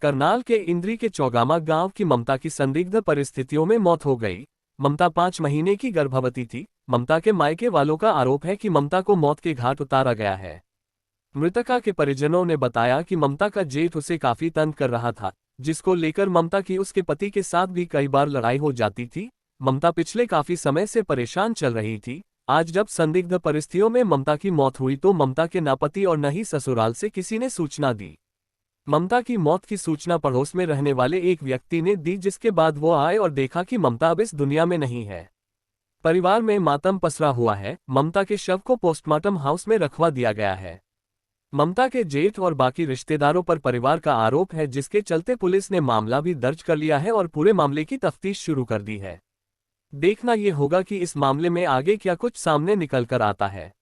करनाल के इंद्री के चौगामा गांव की ममता की संदिग्ध परिस्थितियों में मौत हो गई। ममता 5 महीने की गर्भवती थी। ममता के मायके वालों का आरोप है कि ममता को मौत के घाट उतारा गया है। मृतका के परिजनों ने बताया कि ममता का जेठ उसे काफी तंग कर रहा था, जिसको लेकर ममता की उसके पति के साथ भी कई बार लड़ाई हो जाती थी। ममता पिछले काफी समय से परेशान चल रही थी। आज जब संदिग्ध परिस्थितियों में ममता की मौत हुई तो ममता के ना पति और न ही ससुराल से किसी ने सूचना दी। ममता की मौत की सूचना पड़ोस में रहने वाले एक व्यक्ति ने दी, जिसके बाद वो आए और देखा कि ममता अब इस दुनिया में नहीं है। परिवार में मातम पसरा हुआ है। ममता के शव को पोस्टमार्टम हाउस में रखवा दिया गया है। ममता के जेठ और बाकी रिश्तेदारों पर परिवार का आरोप है, जिसके चलते पुलिस ने मामला भी दर्ज कर लिया है और पूरे मामले की तफ्तीश शुरू कर दी है। देखना ये होगा कि इस मामले में आगे क्या कुछ सामने निकल कर आता है।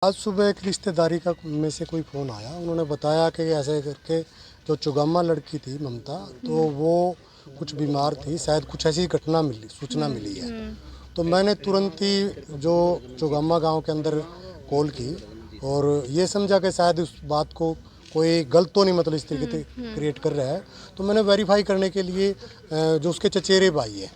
आज सुबह एक रिश्तेदारी का में से कोई फ़ोन आया। उन्होंने बताया कि ऐसे करके जो चुगामा लड़की थी ममता, तो वो कुछ बीमार थी, शायद कुछ ऐसी घटना मिली, सूचना मिली है। तो मैंने तुरंत ही जो चुगामा गांव के अंदर कॉल की और ये समझा कि शायद उस बात को कोई गलत तो नहीं, मतलब इस तरीके से क्रिएट कर रहा है। तो मैंने वेरीफाई करने के लिए जो उसके चचेरे भाई है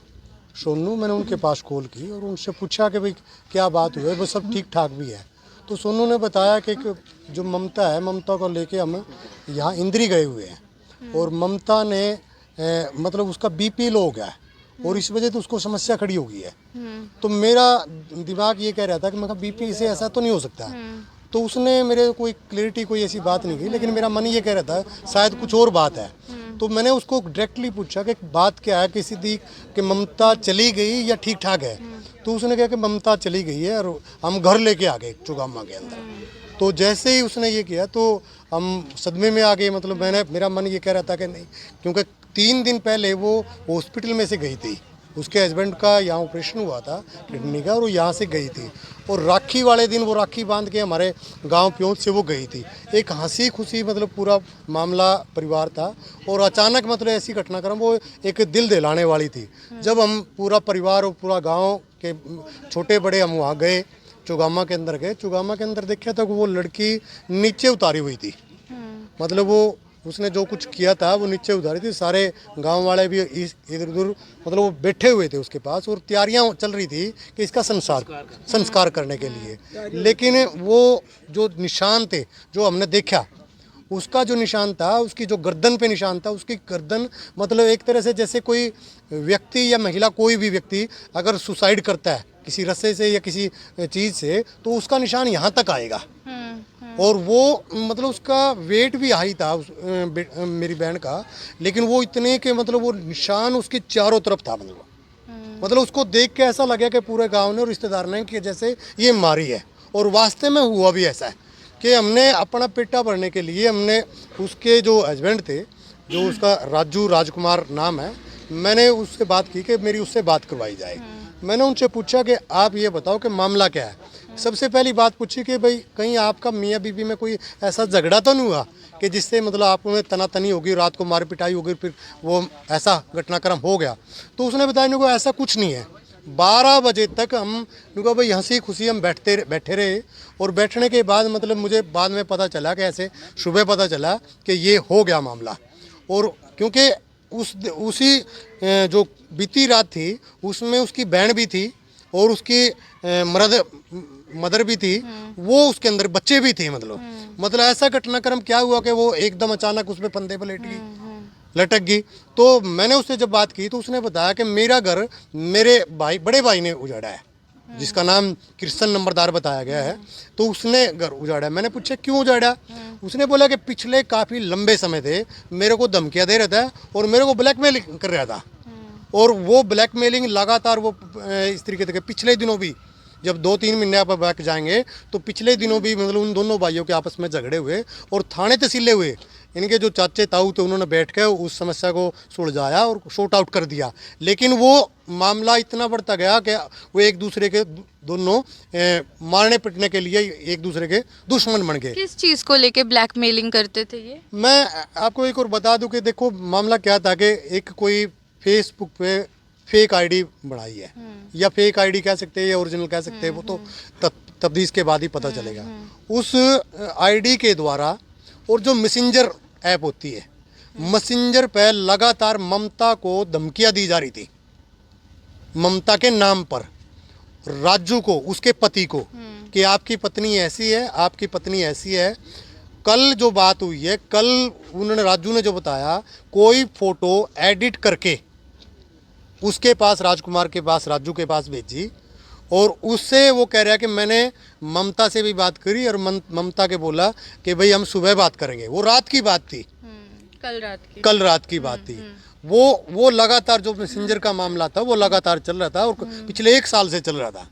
सोनू, मैंने उनके पास कॉल की और उनसे पूछा कि भाई क्या बात हुई है, वो सब ठीक ठाक भी है। तो सोनू ने बताया कि जो ममता है, ममता को लेके हम यहाँ इंद्री गए हुए हैं और ममता ने मतलब उसका बीपी लो हो गया है और इस वजह से उसको समस्या खड़ी हो गई है। तो मेरा दिमाग ये कह रहा था कि मैं बीपी से ऐसा तो नहीं हो सकता। तो उसने मेरे कोई क्लैरिटी, कोई ऐसी बात नहीं की, लेकिन मेरा मन ये कह रहा था शायद कुछ और बात है। तो मैंने उसको डायरेक्टली पूछा कि बात क्या है, किसी दी कि ममता चली गई या ठीक ठाक है। तो उसने कहा कि ममता चली गई है और हम घर लेके आ गए चुगामा के अंदर। तो जैसे ही उसने ये किया तो हम सदमे में आ गए। मतलब मेरा मन ये कह रहा था कि नहीं, क्योंकि 3 दिन पहले वो हॉस्पिटल में से गई थी, उसके हस्बैंड का यहाँ ऑपरेशन हुआ था किडनी का और वो यहाँ से गई थी। और राखी वाले दिन वो राखी बांध के हमारे गांव प्योंत से वो गई थी। एक हंसी खुशी मतलब पूरा मामला परिवार था और अचानक मतलब ऐसी घटनाक्रम वो एक दिल दहलाने वाली थी। जब हम पूरा परिवार और पूरा गांव के छोटे बड़े हम वहाँ गए, चुगामा के अंदर गए, चुगामा के अंदर देखा तो वो लड़की नीचे उतारी हुई थी। मतलब वो उसने जो कुछ किया था वो नीचे उतारी थी। सारे गांव वाले भी इधर उधर मतलब वो बैठे हुए थे उसके पास और तैयारियां चल रही थी कि इसका संस्कार करने के लिए। लेकिन वो जो निशान थे जो हमने देखा, उसका जो निशान था, उसकी जो गर्दन पे निशान था, उसकी गर्दन मतलब एक तरह से जैसे कोई व्यक्ति या महिला, कोई भी व्यक्ति अगर सुसाइड करता है किसी रस्से से या किसी चीज़ से, तो उसका निशान यहाँ तक आएगा। और वो मतलब उसका वेट भी हाई था मेरी बहन का, लेकिन वो इतने के मतलब वो निशान उसके चारों तरफ था। मतलब उसको देख के ऐसा लगा कि पूरे गांव ने और रिश्तेदार ने कि जैसे ये मारी है। और वास्तव में हुआ भी ऐसा है कि हमने अपना पेटा भरने के लिए हमने उसके जो हस्बैंड थे, जो उसका राजकुमार नाम है, मैंने उससे बात की कि मेरी उससे बात करवाई जाए। मैंने उनसे पूछा कि आप ये बताओ कि मामला क्या है। सबसे पहली बात पूछी कि भाई कहीं आपका मियाँ बीवी में कोई ऐसा झगड़ा तो नहीं हुआ कि जिससे मतलब आप में तनातनी होगी, रात को मार पिटाई होगी, फिर वो ऐसा घटनाक्रम हो गया। तो उसने बताया नहीं, को ऐसा कुछ नहीं है। 12 बजे तक हम कहा भाई हंसी खुशी हम बैठे रहे। और बैठने के बाद मतलब मुझे बाद में पता चला कि ऐसे सुबह पता चला कि ये हो गया मामला। और क्योंकि उसी जो बीती रात थी उसमें उसकी बहन भी थी और उसकी मदर भी थी, वो उसके अंदर बच्चे भी थे। मतलब ऐसा घटनाक्रम क्या हुआ कि वो एकदम अचानक उसमें फंदे पर लटक गई। तो मैंने उससे जब बात की तो उसने बताया कि मेरा घर मेरे बड़े भाई ने उजाड़ा है, जिसका नाम कृष्ण नंबरदार बताया गया है। तो उसने घर उजाड़ा। मैंने पूछा क्यों उजाड़ा? उसने बोला कि पिछले काफ़ी लंबे समय से मेरे को धमकियाँ दे रहा था और मेरे को ब्लैकमेल कर रहा था। और वो ब्लैकमेलिंग लगातार वो इस तरीके से पिछले दिनों भी, जब 2-3 महीने आप बैक जाएंगे तो पिछले दिनों भी मतलब उन दोनों भाइयों के आपस में झगड़े हुए और थाने तहसीले हुए। इनके जो चाचे ताऊ थे उन्होंने बैठ कर उस समस्या को सुलझाया और शॉर्ट आउट कर दिया। लेकिन वो मामला इतना बढ़ता गया कि वो एक दूसरे के दोनों मारने पिटने के लिए एक दूसरे के दुश्मन बन गए। किस चीज़ को लेके ब्लैकमेलिंग करते थे ये? मैं आपको एक और बता दूं कि देखो मामला क्या था कि एक कोई फेसबुक पे फेक आईडी बनाई है, या फेक आईडी कह सकते हैं या ओरिजिनल कह सकते हैं, वो तो तफ्तीश के बाद ही पता चलेगा। उस आईडी के द्वारा और जो मैसेंजर ऐप होती है मैसेंजर पे लगातार ममता को धमकियां दी जा रही थी, ममता के नाम पर राजू को, उसके पति को, कि आपकी पत्नी ऐसी है, आपकी पत्नी ऐसी है। कल जो बात हुई है, कल उन्होंने, राजू ने जो बताया, कोई फोटो एडिट करके उसके पास, राजकुमार के पास, राजू के पास भेजी, और उससे वो कह रहा है कि मैंने ममता से भी बात करी और ममता के बोला कि भाई हम सुबह बात करेंगे। वो रात की बात थी, कल रात की बात थी। वो लगातार जो मैसेंजर का मामला था वो लगातार चल रहा था और पिछले 1 साल से चल रहा था।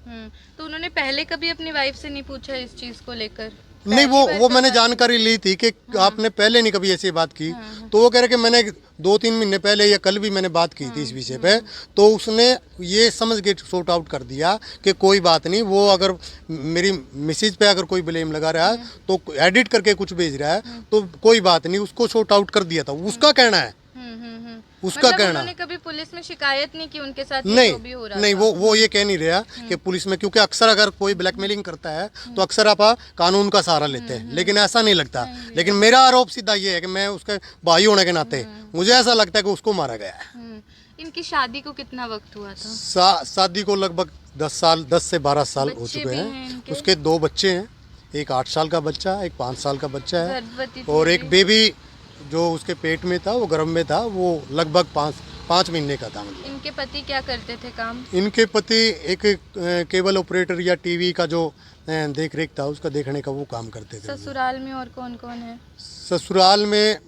तो उन्होंने पहले कभी अपनी वाइफ से नहीं पूछा इस चीज को लेकर? नहीं, वो मैंने जानकारी ली थी कि आपने पहले नहीं कभी ऐसी बात की। तो वो कह रहे कि मैंने 2-3 महीने पहले या कल भी मैंने बात की थी इस विषय पे। तो उसने ये समझ के सॉर्ट आउट कर दिया कि कोई बात नहीं, वो अगर मेरी मिसेज पे अगर कोई ब्लेम लगा रहा है तो एडिट करके कुछ भेज रहा है तो कोई बात नहीं, उसको सॉर्ट आउट कर दिया था, उसका कहना है। उसका मतलब कहना, उन्होंने कभी पुलिस में शिकायत नहीं की उनके साथ? नहीं जो भी हो रहा नहीं, था। वो ये कह नहीं रहा कि पुलिस में, क्योंकि अक्सर अगर कोई ब्लैकमेलिंग करता है तो अक्सर आप कानून का सहारा लेते हैं, लेकिन ऐसा नहीं लगता। लेकिन मेरा आरोप सीधा ये है कि मैं उसके भाई होने के नाते मुझे ऐसा लगता है कि उसको मारा गया है। इनकी शादी को कितना वक्त हुआ था? शादी को लगभग 10 से 12 साल हो बच्चे चुके भी हैं हैं इनके? उसके 2 बच्चे हैं, एक 8 साल का बच्चा, एक 5 साल का बच्चा है, गर्भवती थी और ये? एक बेबी जो उसके पेट में था, वो गर्भ में था, वो लगभग 5 महीने का था। मतलब इनके पति क्या करते थे काम? इनके पति एक केबल ऑपरेटर या टीवी का जो देख रेख था, उसका देखने का वो काम करते थे। ससुराल में और कौन कौन है? ससुराल में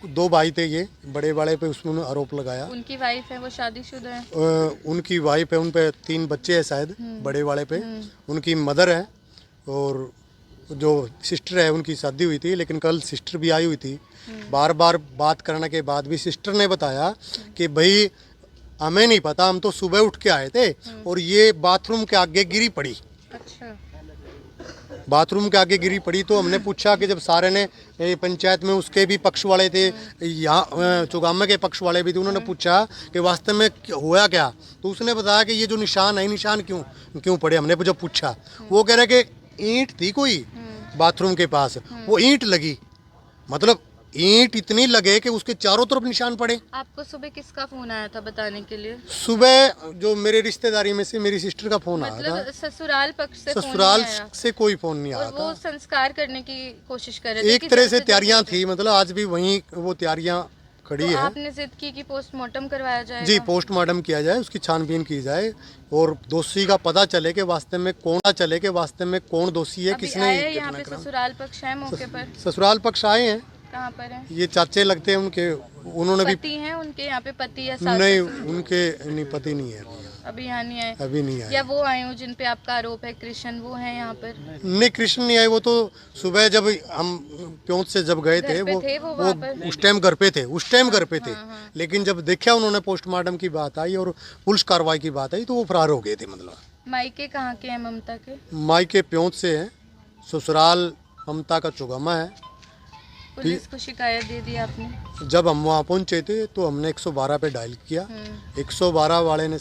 2 भाई थे, ये बड़े वाले पे उसने आरोप लगाया। उनकी वाइफ है, वो शादीशुदा है? उनकी वाइफ है, उन पे 3 बच्चे हैं शायद, बड़े वाले पे। उनकी मदर है, और जो सिस्टर है उनकी शादी हुई थी, लेकिन कल सिस्टर भी आई हुई थी। बार बार बात करने के बाद भी सिस्टर ने बताया कि भाई हमें नहीं पता, हम तो सुबह उठ के आए थे और ये बाथरूम के आगे गिरी पड़ी। अच्छा। बाथरूम के आगे गिरी पड़ी। तो हमने पूछा कि जब सारे ने पंचायत में उसके भी पक्ष वाले थे, यहाँ चौगामा के पक्ष वाले भी थे, उन्होंने पूछा कि वास्तव में हुआ क्या। तो उसने बताया कि ये जो निशान है, निशान क्यों पड़े। हमने जब पूछा, वो कह रहे कि ईंट थी कोई बाथरूम के पास, वो ईंट लगी, मतलब ईंट इतनी लगे कि उसके चारों तरफ निशान पड़े। आपको सुबह किसका फोन आया था बताने के लिए? सुबह जो मेरे रिश्तेदारी में से मेरी सिस्टर का फोन आया था। मतलब ससुराल पक्ष से फोन ससुराल नहीं आया? से कोई फोन नहीं और आया वो था। संस्कार करने की कोशिश कर रहे थे? एक तरह से तैयारियां थी, मतलब आज भी वहीं वो तैयारियां खड़ी तो है। आपने जिद की कि पोस्टमार्टम करवाया जाए? जी, पोस्टमार्टम किया जाए, उसकी छानबीन की जाए और दोषी का पता चले कि वास्तव में कौन दोषी है, किसने ये यहाँ पे घटनाक्रम। ससुराल पक्ष है मौके पर? ससुराल पक्ष आए हैं, कहाँ पर है? ये चाचे लगते हैं उनके, उन्होंने भी। पति हैं उनके यहाँ पे? पति या सास नहीं, ससुर? उनके नहीं, पति नहीं है अभी यहाँ नहीं आए? अभी नहीं आए। या वो आए हो जिन पे आपका आरोप है, कृष्ण, वो है यहाँ पर? नहीं, कृष्ण नहीं आए। वो तो सुबह जब हम प्योंत से जब गए थे, घर पे थे वो वहाँ पर? उस टाइम घर पे थे, लेकिन जब देखा उन्होंने पोस्टमार्टम की बात आई और पुलिस कार्रवाई की बात आई तो वो फरार हो गए थे। मतलब मायके कहाँ के हैं ममता के? मायके प्योंत से हैं, ससुराल ममता का चौगामा है। पुलिस को शिकायत दे दी आपने? जब हम वहाँ पहुँचे थे तो हमने 112 पे डायल किया। 112 वाले ने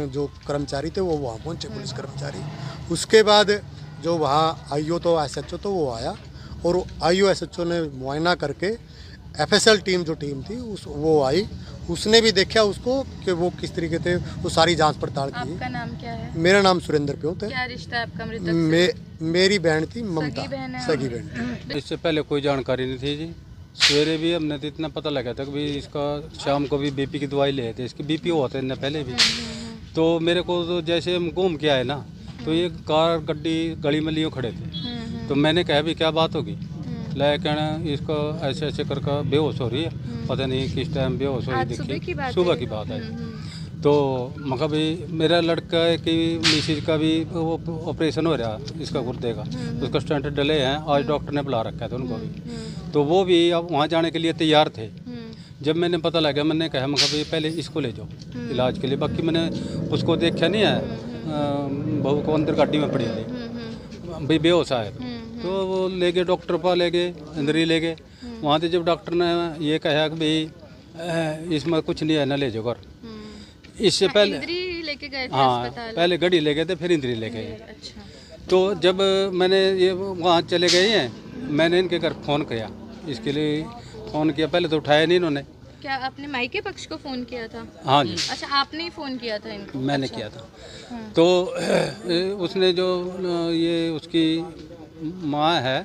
जो कर्मचारी थे वो वहाँ पहुँचे, पुलिस कर्मचारी। उसके बाद जो वहाँ आईओ तो SHO तो वो आया और आईओ SHO ने मुआयना करके FSL टीम जो टीम थी वो आई, उसने भी देखा उसको कि वो किस तरीके से, वो सारी जांच पड़ताल की। आपका नाम क्या है? मेरा नाम सुरेंद्र प्योंत है। क्या रिश्ता है आपका मृतक से? मेरी बहन थी ममता, सगी बहन है? सगी बहन। इससे पहले कोई जानकारी नहीं थी जी। सवेरे भी हमने तो इतना पता लगा था कि भाई इसका शाम को भी BP की दवाई ले थे, इसकी BP हुआ था इतना पहले भी। तो मेरे को तो जैसे हम घूम के आए ना, तो ये कार गड्डी गली में लियो खड़े थे। तो मैंने कहा भी क्या बात होगी, लाया कहना इसको ऐसे करके बेहोश हो रही है, पता नहीं किस टाइम बेहोश हो रही आज सुबह की बात सुबह है? की बात है। तो मगर भाई मेरा लड़का की मिसेज का भी वो ऑपरेशन हो रहा इसका गुर्दे का, उसका स्टेंट डले हैं, आज डॉक्टर ने बुला रखा था उनको भी। तो वो भी अब वहाँ जाने के लिए तैयार थे। जब मैंने पता लगा, मैंने कहा मगर भाई पहले इसको ले जाओ इलाज के लिए, बाकी मैंने उसको देखा नहीं है, बहू को अंदर गाड़ी में पड़ी थी, भाई बेहोश आया था। तो वो ले गए डॉक्टर पास, ले गए अंदर ही ले गए। वहाँ से जब डॉक्टर ने ये कहा कि भाई इसमें कुछ नहीं है ना, ले जाओ घर। इससे पहले इंद्री लेके गए थे हाँ, अस्पताल? पहले गड़ी ले गए थे, फिर इंद्री ले गए। अच्छा। तो जब मैंने ये वहाँ चले गए हैं, मैंने इनके घर फ़ोन किया इसके लिए, फ़ोन किया, पहले तो उठाया नहीं इन्होंने। क्या आपने मायके पक्ष को फोन किया था? हाँ जी, अच्छा, आपने ही फोन किया था इनको? मैंने अच्छा। किया था। तो उसने जो ये उसकी माँ है,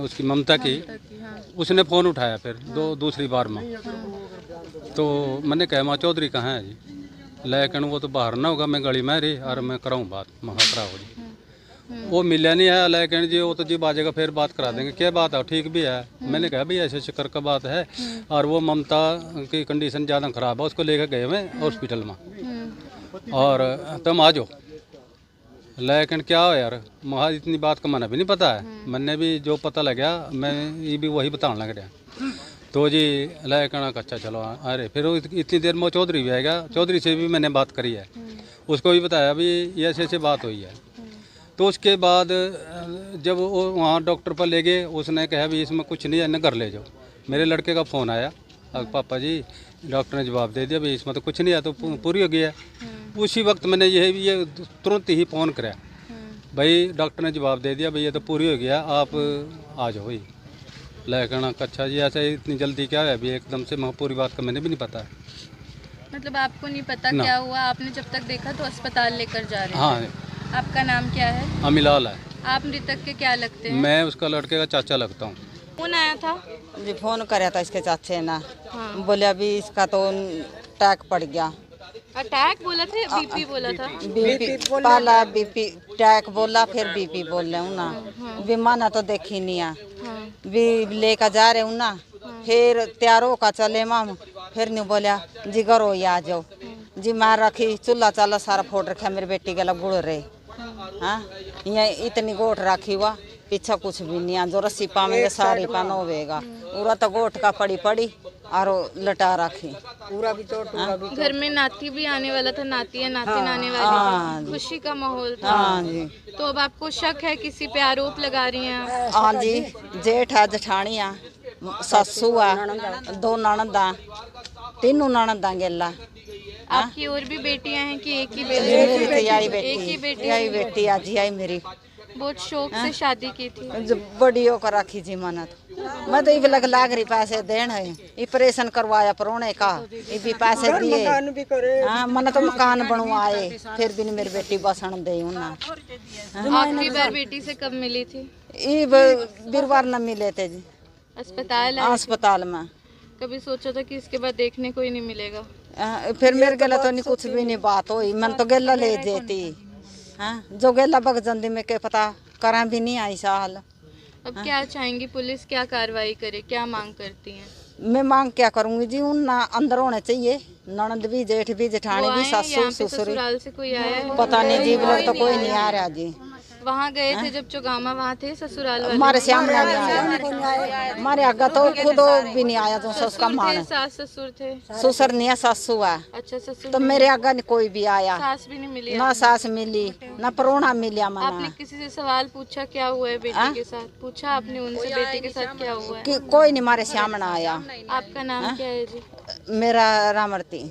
उसकी ममता की, हाँ। उसने फ़ोन उठाया फिर दूसरी बार में। तो मैंने कहा माँ चौधरी कहाँ है जी, लेकिन वो तो बाहर ना होगा, मैं गली में रही और मैं कराऊँ बात, महा कराओ जी। वो मिला नहीं है, लेकिन जी वो तो जी बाजेगा फिर बात करा देंगे, क्या बात है, ठीक भी है। मैंने कहा भाई ऐसे चक्कर का बात है, और वो ममता की कंडीशन ज़्यादा ख़राब है, उसको लेकर गए मैं हॉस्पिटल में, और तुम आ जाओ। लेकिन क्या हो यार, वहाँ इतनी बात का मना भी नहीं पता है, मैंने भी जो पता लगा मैं ये भी वही बताने लग रहा। तो जी लेकिन अच्छा चलो, अरे फिर वो इतनी देर में वो चौधरी भी आएगा, चौधरी से भी मैंने बात करी है, उसको भी बताया भी ये ऐसे बात हुई है। तो उसके बाद जब वो वहाँ डॉक्टर पर ले गए, उसने कहा भी इसमें कुछ नहीं है, इन्हें घर ले जाओ। मेरे लड़के का फ़ोन आया, अब पापा जी डॉक्टर ने जवाब दे दिया भी इसमें तो कुछ नहीं है, तो पूरी हो गया। उसी वक्त मैंने ये तुरंत ही फ़ोन कराया, भाई डॉक्टर ने जवाब दे दिया भाई ये तो पूरी हो गया, आप आ जाओ भाई। लेकिन अच्छा जी ऐसे इतनी जल्दी क्या है, अभी एकदम से पूरी बात का मैंने भी नहीं पता है। मतलब आपको नहीं पता ना। क्या हुआ, आपने जब तक देखा तो अस्पताल लेकर जा रहे हाँ, थे। आपका नाम क्या है? अमिलाल है, आप मृतक के क्या लगते हैं? मैं उसका लड़के का चाचा लगता हूँ। फोन आया था? जी फोन कराया था इसके चाचे ना, हाँ। बोले अभी इसका तो टैग पड़ गया। अटैक बोला था या बीपी बोला था? बीपी पहला बीपी टैग बोला, फिर बीपी बोल रहे हूँ ना। विमाना तो देखी नहीं आ, भी लेकर जा रहे हूँ ना, फिर तैयार का चले माम, फिर नहीं बोलिया जी घरों ही आ जाओ जी। मार रखी चूल्हा चाला सारा फोड़ रखा, मेरी बेटी गला गुड़ रहे। हाँ यहाँ इतनी गोट रखी हुआ, पीछा कुछ भी नहीं आ, जो रस्सी पावेंगे सारी पान होवेगा, पूरा तो गोट का पड़ी पड़ी और लटा रखी पूरा भी चोट। घर में नाती भी आने वाला था, नाती या नातिन आने हाँ वाली थी, खुशी का माहौल था। हाँ जी। तो अब आपको शक है, किसी पे आरोप लगा रही हैं? हाँ जी, जेठ है, जेठानी आ, सासू आ, दो ननदा, तीनों ननदा गेला। आपकी और भी बेटियां हैं कि एक ही मेरी तो यही एक ही बेटी, बेटी यही बेटी आज यही मेरी बहुत शौक से शादी की थी। जो बड़ी होकर रखी जी मन्नत। मैं तो ये लाग रही पैसे देन है, ऑपरेशन करवाया परोने का, ये भी पैसे दिए। हाँ मन तो मकान बनवाए, फिर भी नहीं मेरी बेटी बसन दे ना। आखिरी बार बेटी से कब मिली थी? ये बीरवार न मिले थे जी, अस्पताल आए? अस्पताल में। कभी सोचा था कि इसके बाद देखने को ही नहीं मिलेगा? फिर मेरे गला तो नहीं कुछ भी नहीं बात हुई, मन तो गेला ले जेती। हाँ जो गेला बग जंदी में के पता करा भी नहीं आई साल। अब क्या चाहेंगी, पुलिस क्या कार्रवाई करे, क्या मांग करती हैं? मैं मांग क्या करूंगी जी, उन ना अंदर होने चाहिए, ननद भी, जेठ भी, जेठानी वो भी, आए सासू यहाँ पे ससुर। ससुराल से कोई आया है? पता नहीं जी, लोग तो कोई नहीं आ रहा जी। वहाँ गए थे जब चौगामा वहाँ थे ससुराल वाले? हमारे सामने नहीं आया, हमारे आगे तो खुद भी नहीं आया, तो उसका ससुर थे, मान सास ससुर थे? ससुर नहीं है, सासू है। अच्छा, ससुर तो मेरे आगे नहीं कोई भी आया, सास भी नहीं मिली? ना सास मिली ना परोना मिलिया आपने मना। किसी से सवाल पूछा क्या हुआ है बेटी के साथ? पूछा आपने उनसे बेटी के साथ क्या हुआ है? कि कोई नहीं हमारे सामने आया। आपका नाम क्या है जी? मेरा रामरती।